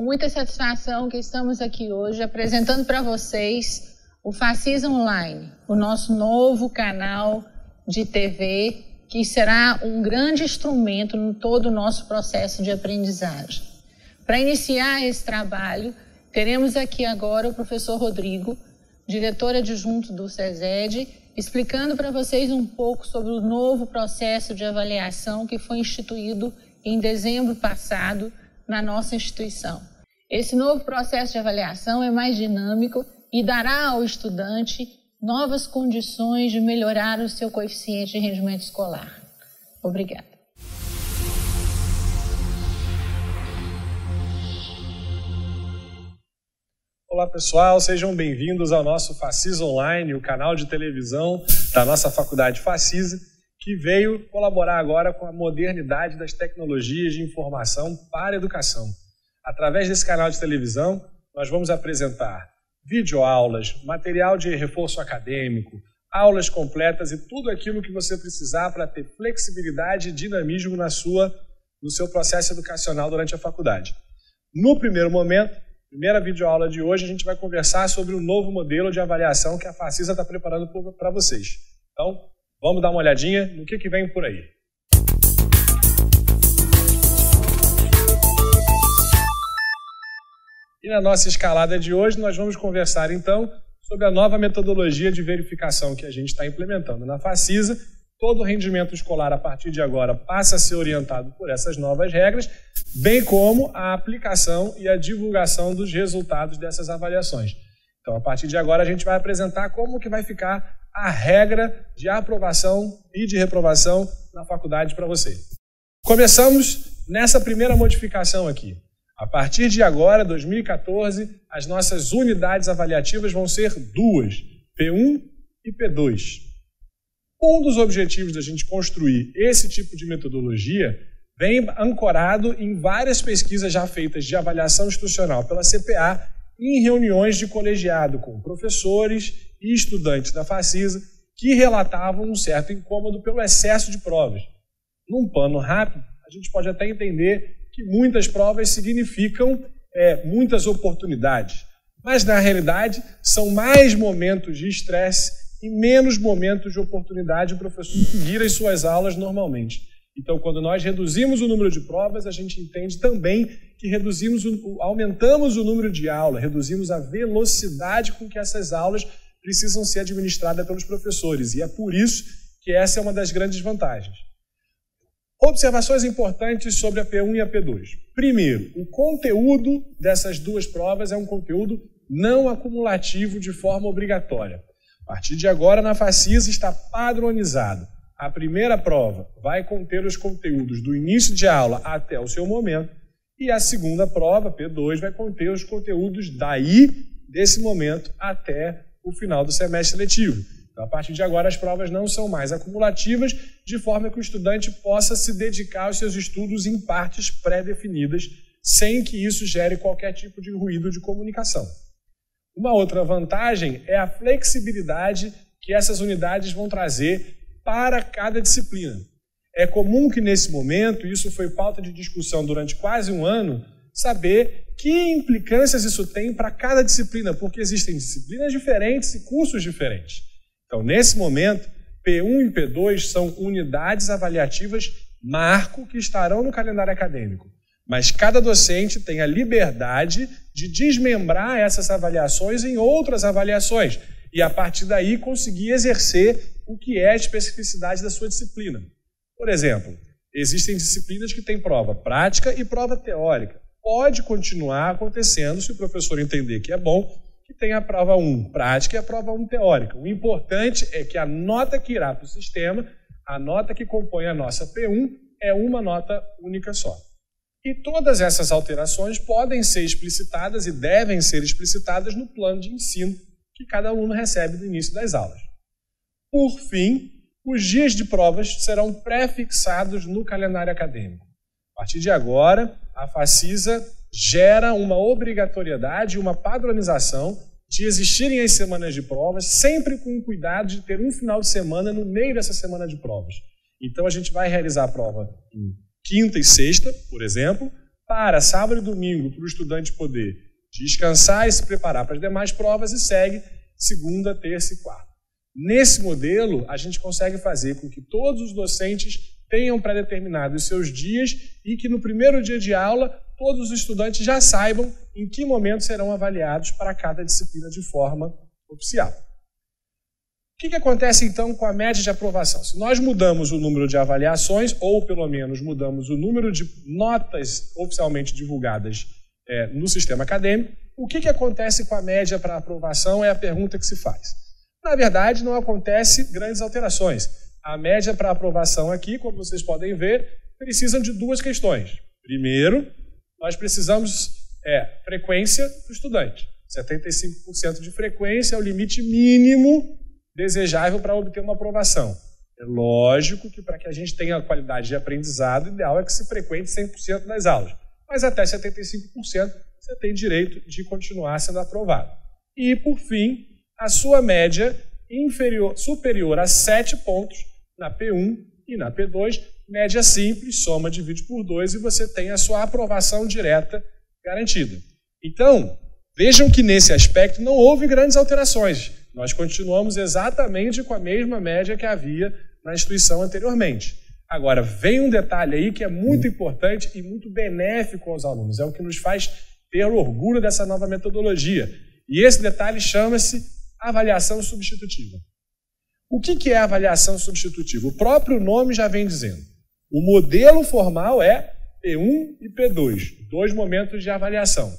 muita satisfação que estamos aqui hoje apresentando para vocês o Facisa Online, o nosso novo canal de TV, que será um grande instrumento em todo o nosso processo de aprendizagem. Para iniciar esse trabalho, teremos aqui agora o professor Rodrigo, diretor adjunto do SESED, explicando para vocês um pouco sobre o novo processo de avaliação que foi instituído em dezembro passado na nossa instituição. Esse novo processo de avaliação é mais dinâmico e dará ao estudante novas condições de melhorar o seu coeficiente de rendimento escolar. Obrigada. Olá pessoal, sejam bem-vindos ao nosso Facisa Online, o canal de televisão da nossa faculdade Facisa, que veio colaborar agora com a modernidade das tecnologias de informação para a educação. Através desse canal de televisão, nós vamos apresentar videoaulas, material de reforço acadêmico, aulas completas e tudo aquilo que você precisar para ter flexibilidade e dinamismo no seu processo educacional durante a faculdade. No primeiro momento, primeira videoaula de hoje, a gente vai conversar sobre o novo modelo de avaliação que a Facisa está preparando para vocês. Então, vamos dar uma olhadinha no que vem por aí. E na nossa escalada de hoje, nós vamos conversar, então, sobre a nova metodologia de verificação que a gente está implementando na Facisa. Todo o rendimento escolar, a partir de agora, passa a ser orientado por essas novas regras, bem como a aplicação e a divulgação dos resultados dessas avaliações. Então, a partir de agora, a gente vai apresentar como que vai ficar a regra de aprovação e de reprovação na faculdade para você. Começamos nessa primeira modificação aqui. A partir de agora, 2014, as nossas unidades avaliativas vão ser duas, P1 e P2. Um dos objetivos da gente construir esse tipo de metodologia vem ancorado em várias pesquisas já feitas de avaliação institucional pela CPA em reuniões de colegiado com professores e estudantes da Facisa que relatavam um certo incômodo pelo excesso de provas. Num plano rápido, a gente pode até entender que muitas provas significam muitas oportunidades, mas na realidade são mais momentos de estresse e menos momentos de oportunidade o professor seguir as suas aulas normalmente. Então, quando nós reduzimos o número de provas, a gente entende também que aumentamos o número de aulas, reduzimos a velocidade com que essas aulas precisam ser administradas pelos professores. E é por isso que essa é uma das grandes vantagens. Observações importantes sobre a P1 e a P2. Primeiro, o conteúdo dessas duas provas é um conteúdo não acumulativo de forma obrigatória. A partir de agora, na Facisa está padronizado. A primeira prova vai conter os conteúdos do início de aula até o seu momento e a segunda prova, P2, vai conter os conteúdos desse momento até o final do semestre letivo. Então, a partir de agora, as provas não são mais acumulativas, de forma que o estudante possa se dedicar aos seus estudos em partes pré-definidas, sem que isso gere qualquer tipo de ruído de comunicação. Uma outra vantagem é a flexibilidade que essas unidades vão trazer para cada disciplina. É comum que nesse momento, isso foi pauta de discussão durante quase um ano, saber que implicâncias isso tem para cada disciplina, porque existem disciplinas diferentes e cursos diferentes. Então, nesse momento, P1 e P2 são unidades avaliativas marco que estarão no calendário acadêmico. Mas cada docente tem a liberdade de desmembrar essas avaliações em outras avaliações e, a partir daí, conseguir exercer o que é a especificidade da sua disciplina. Por exemplo, existem disciplinas que têm prova prática e prova teórica. Pode continuar acontecendo, se o professor entender que é bom, que tem a prova 1 prática e a prova 1 teórica. O importante é que a nota que irá para o sistema, a nota que compõe a nossa P1, é uma nota única só. E todas essas alterações podem ser explicitadas e devem ser explicitadas no plano de ensino que cada aluno recebe no início das aulas. Por fim, os dias de provas serão pré-fixados no calendário acadêmico. A partir de agora, a Facisa gera uma obrigatoriedade, uma padronização de existirem as semanas de provas, sempre com o cuidado de ter um final de semana no meio dessa semana de provas. Então, a gente vai realizar a prova em quinta e sexta, por exemplo, para sábado e domingo para o estudante poder descansar e se preparar para as demais provas e segue segunda, terça e quarta. Nesse modelo, a gente consegue fazer com que todos os docentes tenham pré-determinados os seus dias e que no primeiro dia de aula todos os estudantes já saibam em que momento serão avaliados para cada disciplina de forma oficial. O que acontece então com a média de aprovação? Se nós mudamos o número de avaliações, ou pelo menos mudamos o número de notas oficialmente divulgadas no sistema acadêmico, o que acontece com a média para aprovação é a pergunta que se faz. Na verdade, não acontece grandes alterações. A média para aprovação aqui, como vocês podem ver, precisa de duas questões. Primeiro, nós precisamos frequência do estudante. 75% de frequência é o limite mínimo desejável para obter uma aprovação. É lógico que para que a gente tenha qualidade de aprendizado, o ideal é que se frequente 100% das aulas. Mas até 75% você tem direito de continuar sendo aprovado. E, por fim, a sua média superior a 7 pontos na P1 e na P2, média simples, soma, divide por 2 e você tem a sua aprovação direta garantida. Então, vejam que nesse aspecto não houve grandes alterações. Nós continuamos exatamente com a mesma média que havia na instituição anteriormente. Agora, vem um detalhe aí que é muito importante e muito benéfico aos alunos. É o que nos faz ter orgulho dessa nova metodologia. E esse detalhe chama-se avaliação substitutiva. O que é avaliação substitutiva? O próprio nome já vem dizendo. O modelo formal é P1 e P2, 2 momentos de avaliação.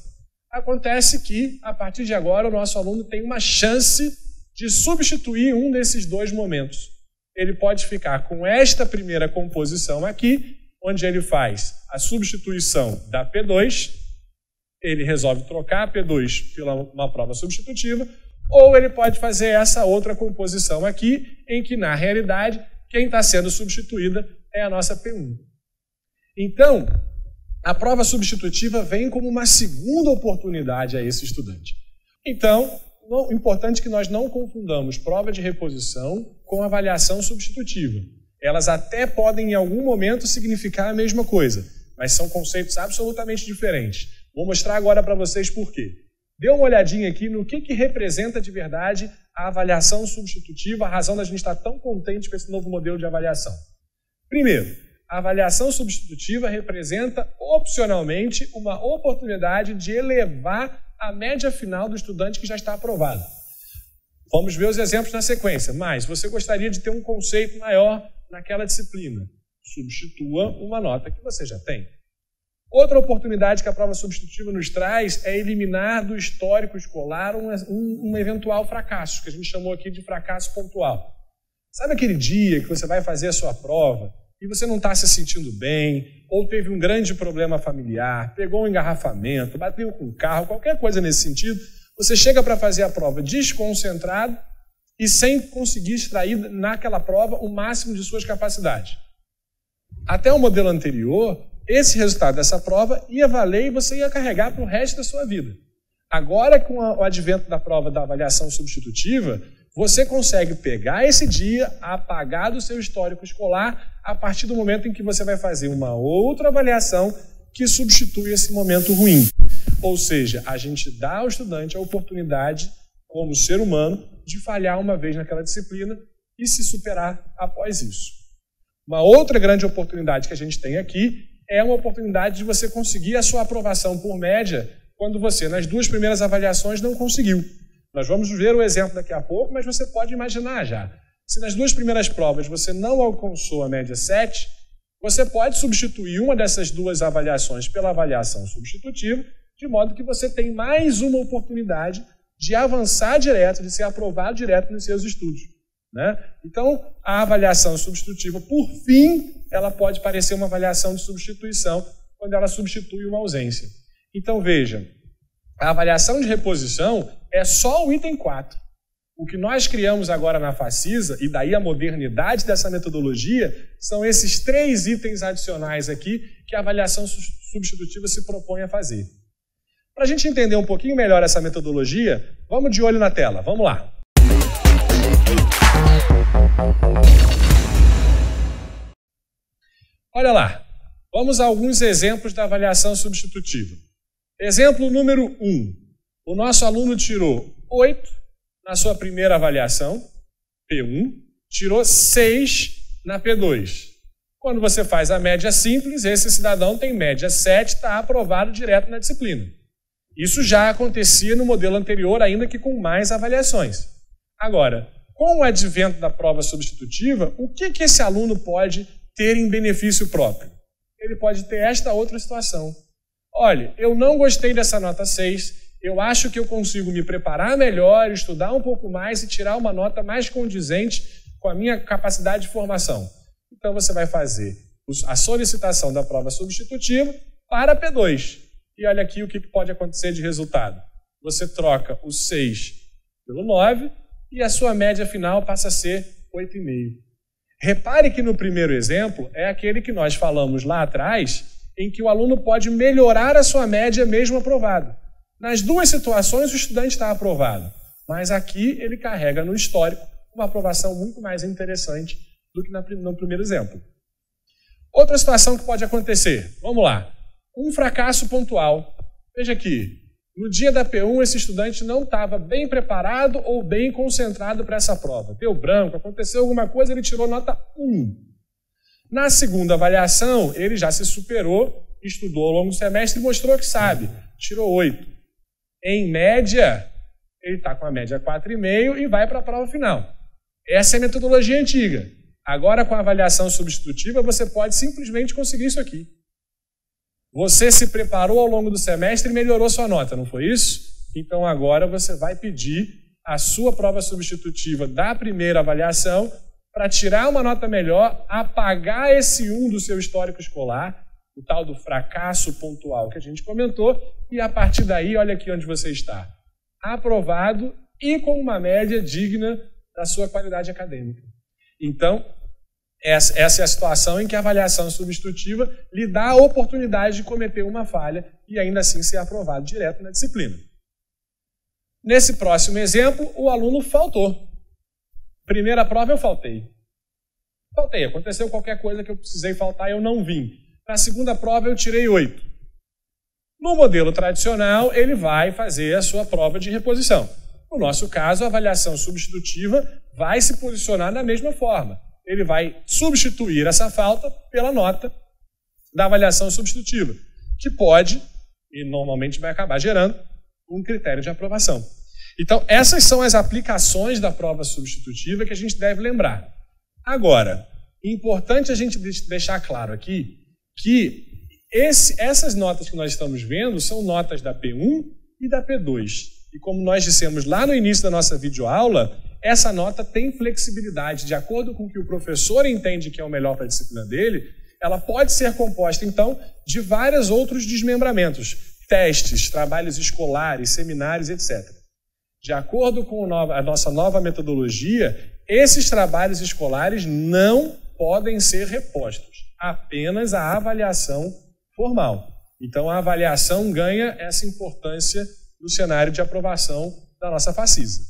Acontece que, a partir de agora, o nosso aluno tem uma chance de substituir um desses 2 momentos. Ele pode ficar com esta primeira composição aqui, onde ele faz a substituição da P2, ele resolve trocar a P2 por uma prova substitutiva, ou ele pode fazer essa outra composição aqui, em que, na realidade, quem está sendo substituída é a nossa P1. Então, a prova substitutiva vem como uma segunda oportunidade a esse estudante. Então, o importante é que nós não confundamos prova de reposição com avaliação substitutiva. Elas até podem, em algum momento, significar a mesma coisa, mas são conceitos absolutamente diferentes. Vou mostrar agora para vocês por quê. Dê uma olhadinha aqui no que representa de verdade a avaliação substitutiva, a razão da gente estar tão contente com esse novo modelo de avaliação. Primeiro, a avaliação substitutiva representa, opcionalmente, uma oportunidade de elevar a média final do estudante que já está aprovado. Vamos ver os exemplos na sequência, mas você gostaria de ter um conceito maior naquela disciplina. Substitua uma nota que você já tem. Outra oportunidade que a prova substitutiva nos traz é eliminar do histórico escolar um eventual fracasso, que a gente chamou aqui de fracasso pontual. Sabe aquele dia que você vai fazer a sua prova e você não está se sentindo bem, ou teve um grande problema familiar, pegou um engarrafamento, bateu com o carro, qualquer coisa nesse sentido, você chega para fazer a prova desconcentrado e sem conseguir extrair naquela prova o máximo de suas capacidades. Até o modelo anterior, esse resultado dessa prova ia valer e você ia carregar para o resto da sua vida. Agora, com o advento da prova da avaliação substitutiva, você consegue pegar esse dia, apagar do seu histórico escolar, a partir do momento em que você vai fazer uma outra avaliação que substitui esse momento ruim. Ou seja, a gente dá ao estudante a oportunidade, como ser humano, de falhar uma vez naquela disciplina e se superar após isso. Uma outra grande oportunidade que a gente tem aqui é uma oportunidade de você conseguir a sua aprovação por média quando você, nas 2 primeiras avaliações, não conseguiu. Nós vamos ver o exemplo daqui a pouco, mas você pode imaginar já. Se nas 2 primeiras provas você não alcançou a média 7, você pode substituir uma dessas 2 avaliações pela avaliação substitutiva, de modo que você tem mais uma oportunidade de avançar direto, de ser aprovado direto nos seus estudos, né? Então, a avaliação substitutiva, por fim, ela pode parecer uma avaliação de substituição quando ela substitui uma ausência. Então, veja, a avaliação de reposição é só o item 4. O que nós criamos agora na Facisa, e daí a modernidade dessa metodologia, são esses 3 itens adicionais aqui que a avaliação substitutiva se propõe a fazer. Para a gente entender um pouquinho melhor essa metodologia, vamos de olho na tela. Vamos lá. Olha lá. Vamos a alguns exemplos da avaliação substitutiva. Exemplo número 1. O nosso aluno tirou 8 na sua primeira avaliação, P1, tirou 6 na P2. Quando você faz a média simples, esse cidadão tem média 7, está aprovado direto na disciplina. Isso já acontecia no modelo anterior, ainda que com mais avaliações. Agora, com o advento da prova substitutiva, o que esse aluno pode ter em benefício próprio? Ele pode ter esta outra situação. Olha, eu não gostei dessa nota 6, eu acho que eu consigo me preparar melhor, estudar um pouco mais e tirar uma nota mais condizente com a minha capacidade de formação. Então você vai fazer a solicitação da prova substitutiva para P2. E olha aqui o que pode acontecer de resultado. Você troca o 6 pelo 9 e a sua média final passa a ser 8,5. Repare que no primeiro exemplo é aquele que nós falamos lá atrás, em que o aluno pode melhorar a sua média mesmo aprovado. Nas duas situações o estudante está aprovado, mas aqui ele carrega no histórico uma aprovação muito mais interessante do que no primeiro exemplo. Outra situação que pode acontecer, vamos lá, um fracasso pontual. Veja aqui, no dia da P1 esse estudante não estava bem preparado ou bem concentrado para essa prova. Deu branco, aconteceu alguma coisa, ele tirou nota 1. Na segunda avaliação, ele já se superou, estudou ao longo do semestre e mostrou que sabe, tirou 8. Em média, ele está com a média 4,5 e vai para a prova final. Essa é a metodologia antiga. Agora, com a avaliação substitutiva, você pode simplesmente conseguir isso aqui. Você se preparou ao longo do semestre e melhorou sua nota, não foi isso? Então, agora você vai pedir a sua prova substitutiva da primeira avaliação para tirar uma nota melhor, apagar esse 1 do seu histórico escolar, o tal do fracasso pontual que a gente comentou, e a partir daí, olha aqui onde você está. Aprovado e com uma média digna da sua qualidade acadêmica. Então, essa é a situação em que a avaliação substitutiva lhe dá a oportunidade de cometer uma falha e ainda assim ser aprovado direto na disciplina. Nesse próximo exemplo, o aluno faltou. Primeira prova eu faltei. Aconteceu qualquer coisa que eu precisei faltar e eu não vim. Na segunda prova eu tirei 8. No modelo tradicional, ele vai fazer a sua prova de reposição. No nosso caso, a avaliação substitutiva vai se posicionar da mesma forma. Ele vai substituir essa falta pela nota da avaliação substitutiva, que pode, e normalmente vai acabar gerando, um critério de aprovação. Então, essas são as aplicações da prova substitutiva que a gente deve lembrar. Agora, é importante a gente deixar claro aqui que essas notas que nós estamos vendo são notas da P1 e da P2. E como nós dissemos lá no início da nossa videoaula, essa nota tem flexibilidade. De acordo com o que o professor entende que é o melhor para a disciplina dele, ela pode ser composta, então, de vários outros desmembramentos. Testes, trabalhos escolares, seminários, etc. De acordo com a nossa nova metodologia, esses trabalhos escolares não podem ser repostos. Apenas a avaliação formal. Então, a avaliação ganha essa importância no cenário de aprovação da nossa Facisa.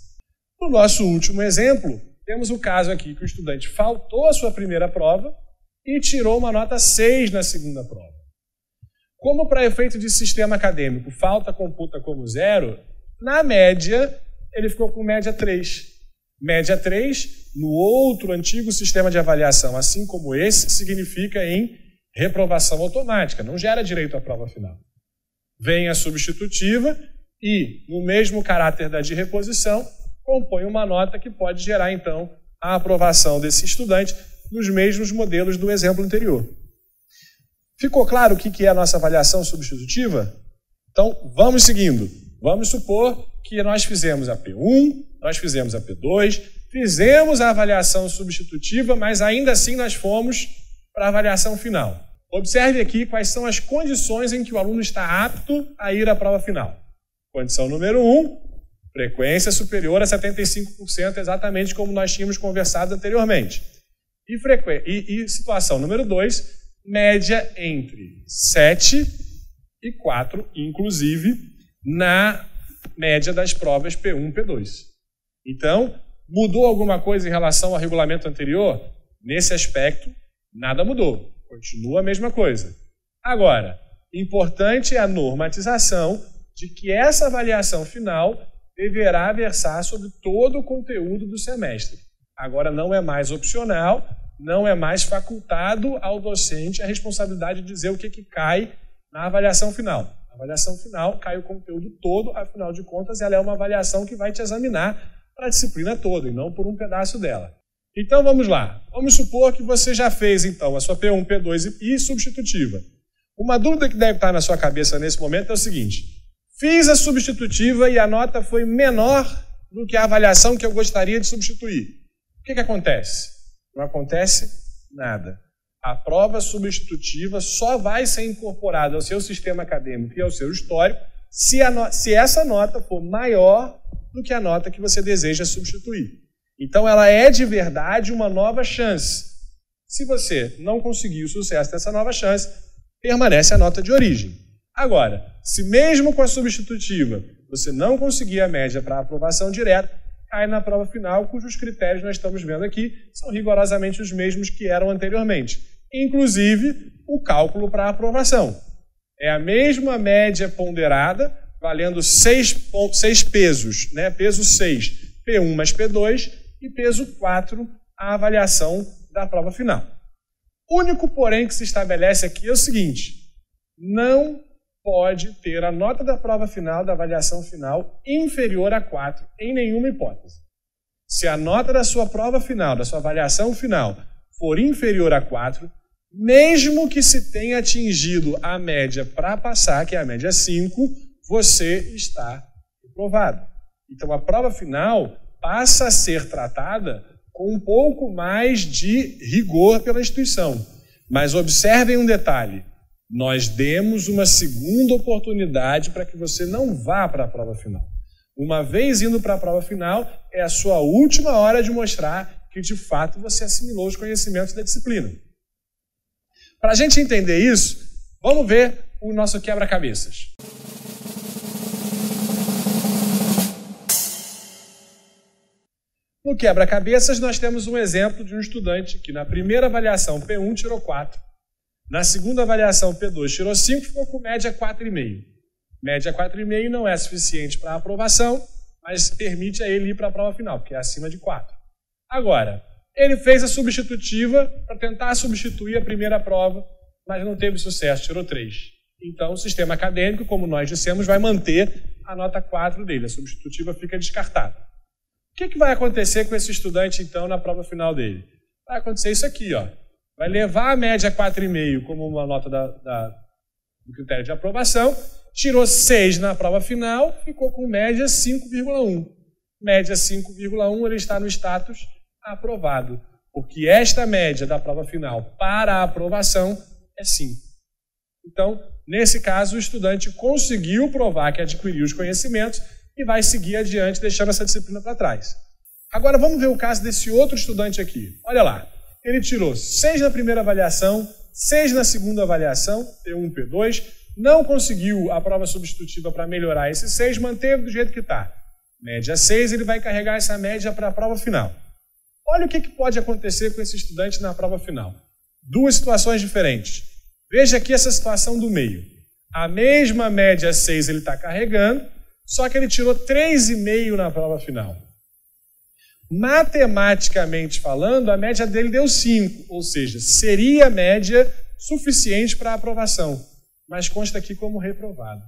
No nosso último exemplo, temos o caso aqui que o estudante faltou a sua primeira prova e tirou uma nota 6 na segunda prova. Como para efeito de sistema acadêmico, falta computa como 0, na média, ele ficou com média 3. Média 3, no outro antigo sistema de avaliação, assim como esse, significa em reprovação automática, não gera direito à prova final. Vem a substitutiva e, no mesmo caráter da de reposição, compõe uma nota que pode gerar, então, a aprovação desse estudante nos mesmos modelos do exemplo anterior. Ficou claro o que é a nossa avaliação substitutiva? Então, vamos seguindo. Vamos supor que nós fizemos a P1, nós fizemos a P2, fizemos a avaliação substitutiva, mas ainda assim nós fomos para a avaliação final. Observe aqui quais são as condições em que o aluno está apto a ir à prova final. Condição número 1, frequência superior a 75%, exatamente como nós tínhamos conversado anteriormente. E situação número 2, média entre 7 e 4, inclusive na média das provas P1 e P2. Então, mudou alguma coisa em relação ao regulamento anterior? Nesse aspecto, nada mudou. Continua a mesma coisa. Agora, importante é a normatização de que essa avaliação final deverá versar sobre todo o conteúdo do semestre. Agora não é mais opcional, não é mais facultado ao docente a responsabilidade de dizer o que cai na avaliação final. Na avaliação final cai o conteúdo todo, afinal de contas ela é uma avaliação que vai te examinar para a disciplina toda e não por um pedaço dela. Então vamos lá. Vamos supor que você já fez então a sua P1, P2 e substitutiva. Uma dúvida que deve estar na sua cabeça nesse momento é o seguinte: fiz a substitutiva e a nota foi menor do que a avaliação que eu gostaria de substituir. O que acontece? Não acontece nada. A prova substitutiva só vai ser incorporada ao seu sistema acadêmico e ao seu histórico se essa nota for maior do que a nota que você deseja substituir. Então ela é de verdade uma nova chance. Se você não conseguir o sucesso dessa nova chance, permanece a nota de origem. Agora, se mesmo com a substitutiva você não conseguir a média para aprovação direta, cai na prova final, cujos critérios nós estamos vendo aqui são rigorosamente os mesmos que eram anteriormente. Inclusive, o cálculo para aprovação. É a mesma média ponderada, valendo 6 pesos, né? Peso 6, P1 mais P2, e peso 4, a avaliação da prova final. O único, porém, que se estabelece aqui é o seguinte: não pode ter a nota da prova final, da avaliação final, inferior a 4, em nenhuma hipótese. Se a nota da sua prova final, da sua avaliação final, for inferior a 4, mesmo que se tenha atingido a média para passar, que é a média 5, você está reprovado. Então, a prova final passa a ser tratada com um pouco mais de rigor pela instituição. Mas observem um detalhe: nós demos uma segunda oportunidade para que você não vá para a prova final. Uma vez indo para a prova final, é a sua última hora de mostrar que, de fato, você assimilou os conhecimentos da disciplina. Para a gente entender isso, vamos ver o nosso quebra-cabeças. No quebra-cabeças, nós temos um exemplo de um estudante que, na primeira avaliação P1, tirou 4. Na segunda avaliação, P2 tirou 5, ficou com média 4,5. Média 4,5 não é suficiente para a aprovação, mas permite a ele ir para a prova final, porque é acima de 4. Agora, ele fez a substitutiva para tentar substituir a primeira prova, mas não teve sucesso, tirou 3. Então, o sistema acadêmico, como nós dissemos, vai manter a nota 4 dele. A substitutiva fica descartada. O que vai acontecer com esse estudante, então, na prova final dele? Vai acontecer isso aqui, ó. Vai levar a média 4,5 como uma nota do critério de aprovação, tirou 6 na prova final, ficou com média 5,1. Média 5,1, ele está no status aprovado, porque esta média da prova final para a aprovação é 5. Então, nesse caso, o estudante conseguiu provar que adquiriu os conhecimentos e vai seguir adiante, deixando essa disciplina para trás. Agora, vamos ver o caso desse outro estudante aqui. Olha lá. Ele tirou 6 na primeira avaliação, 6 na segunda avaliação, P1, P2, não conseguiu a prova substitutiva para melhorar esse 6, manteve do jeito que está. Média 6, ele vai carregar essa média para a prova final. Olha o que pode acontecer com esse estudante na prova final. Duas situações diferentes. Veja aqui essa situação do meio. A mesma média 6 ele está carregando, só que ele tirou 3,5 na prova final. Matematicamente falando, a média dele deu 5, ou seja, seria a média suficiente para a aprovação, mas consta aqui como reprovado.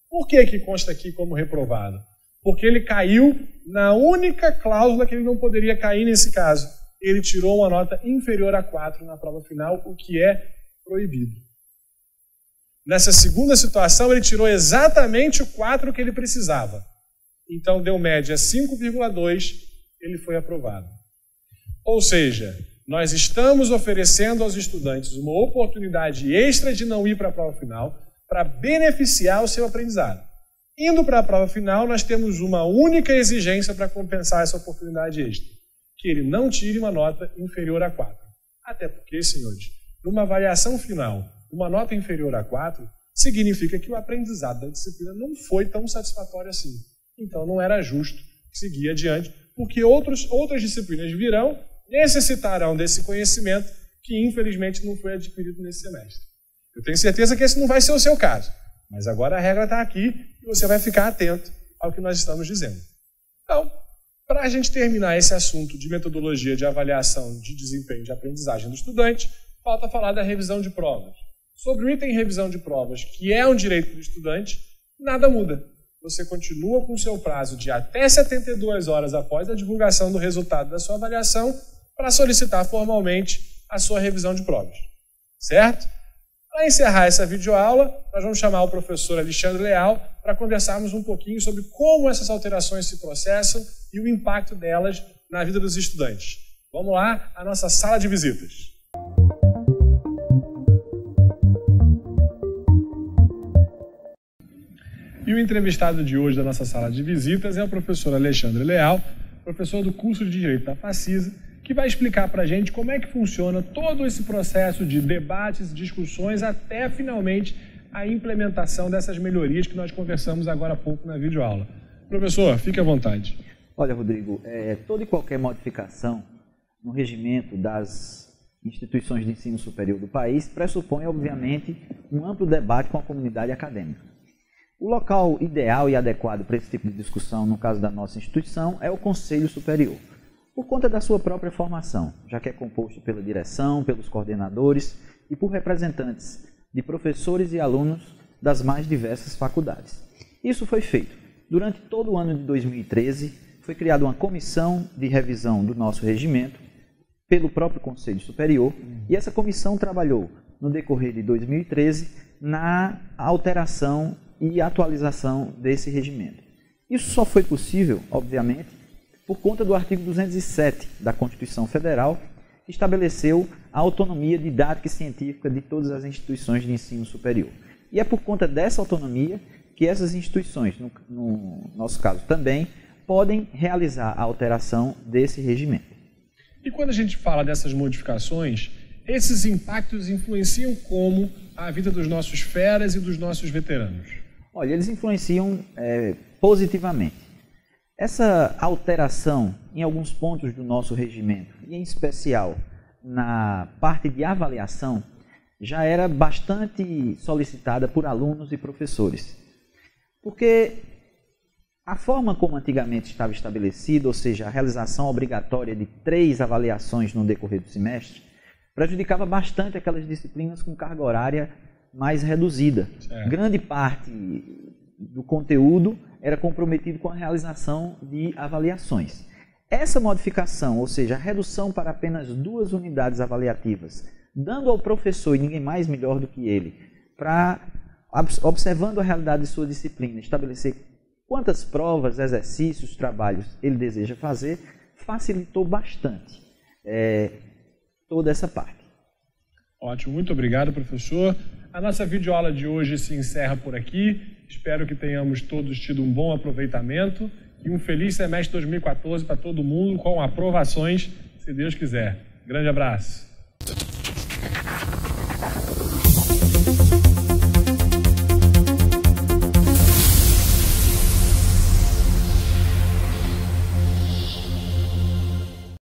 Por que consta aqui como reprovado? Porque ele caiu na única cláusula que ele não poderia cair nesse caso. Ele tirou uma nota inferior a 4 na prova final, o que é proibido. Nessa segunda situação, ele tirou exatamente o 4 que ele precisava. Então, deu média 5,2, ele foi aprovado. Ou seja, nós estamos oferecendo aos estudantes uma oportunidade extra de não ir para a prova final para beneficiar o seu aprendizado. Indo para a prova final, nós temos uma única exigência para compensar essa oportunidade extra, que ele não tire uma nota inferior a 4. Até porque, senhores, numa avaliação final, uma nota inferior a 4 significa que o aprendizado da disciplina não foi tão satisfatório assim. Então, não era justo seguir adiante, porque outras disciplinas necessitarão desse conhecimento que, infelizmente, não foi adquirido nesse semestre. Eu tenho certeza que esse não vai ser o seu caso, mas agora a regra está aqui e você vai ficar atento ao que nós estamos dizendo. Então, para a gente terminar esse assunto de metodologia de avaliação de desempenho de aprendizagem do estudante, falta falar da revisão de provas. Sobre o item revisão de provas, que é um direito do estudante, nada muda. Você continua com o seu prazo de até 72 horas após a divulgação do resultado da sua avaliação para solicitar formalmente a sua revisão de provas. Certo? Para encerrar essa videoaula, nós vamos chamar o professor Alexandre Leal para conversarmos um pouquinho sobre como essas alterações se processam e o impacto delas na vida dos estudantes. Vamos lá, a nossa sala de visitas. E o entrevistado de hoje da nossa sala de visitas é o professor Alexandre Leal, professor do curso de Direito da Facisa, que vai explicar para a gente como é que funciona todo esse processo de debates, discussões, até finalmente a implementação dessas melhorias que nós conversamos agora há pouco na videoaula. Professor, fique à vontade. Olha, Rodrigo, toda e qualquer modificação no regimento das instituições de ensino superior do país pressupõe, obviamente, um amplo debate com a comunidade acadêmica. O local ideal e adequado para esse tipo de discussão, no caso da nossa instituição, é o Conselho Superior, por conta da sua própria formação, já que é composto pela direção, pelos coordenadores e por representantes de professores e alunos das mais diversas faculdades. Isso foi feito. Durante todo o ano de 2013, foi criada uma comissão de revisão do nosso regimento pelo próprio Conselho Superior, e essa comissão trabalhou no decorrer de 2013 na alteração e atualização desse regimento. Isso só foi possível, obviamente, por conta do artigo 207 da Constituição Federal, que estabeleceu a autonomia didática e científica de todas as instituições de ensino superior. E é por conta dessa autonomia que essas instituições, no nosso caso também, podem realizar a alteração desse regimento. E quando a gente fala dessas modificações, esses impactos influenciam como a vida dos nossos feras e dos nossos veteranos? Olha, eles influenciam positivamente. Essa alteração em alguns pontos do nosso regimento, e em especial na parte de avaliação, já era bastante solicitada por alunos e professores. Porque a forma como antigamente estava estabelecido, ou seja, a realização obrigatória de 3 avaliações no decorrer do semestre, prejudicava bastante aquelas disciplinas com carga horária mais reduzida. Certo. Grande parte do conteúdo era comprometido com a realização de avaliações. Essa modificação, ou seja, a redução para apenas 2 unidades avaliativas, dando ao professor, e ninguém mais melhor do que ele, para, observando a realidade de sua disciplina, estabelecer quantas provas, exercícios, trabalhos ele deseja fazer, facilitou bastante toda essa parte. Ótimo, muito obrigado, professor. A nossa videoaula de hoje se encerra por aqui. Espero que tenhamos todos tido um bom aproveitamento e um feliz semestre 2014 para todo mundo, com aprovações, se Deus quiser. Grande abraço.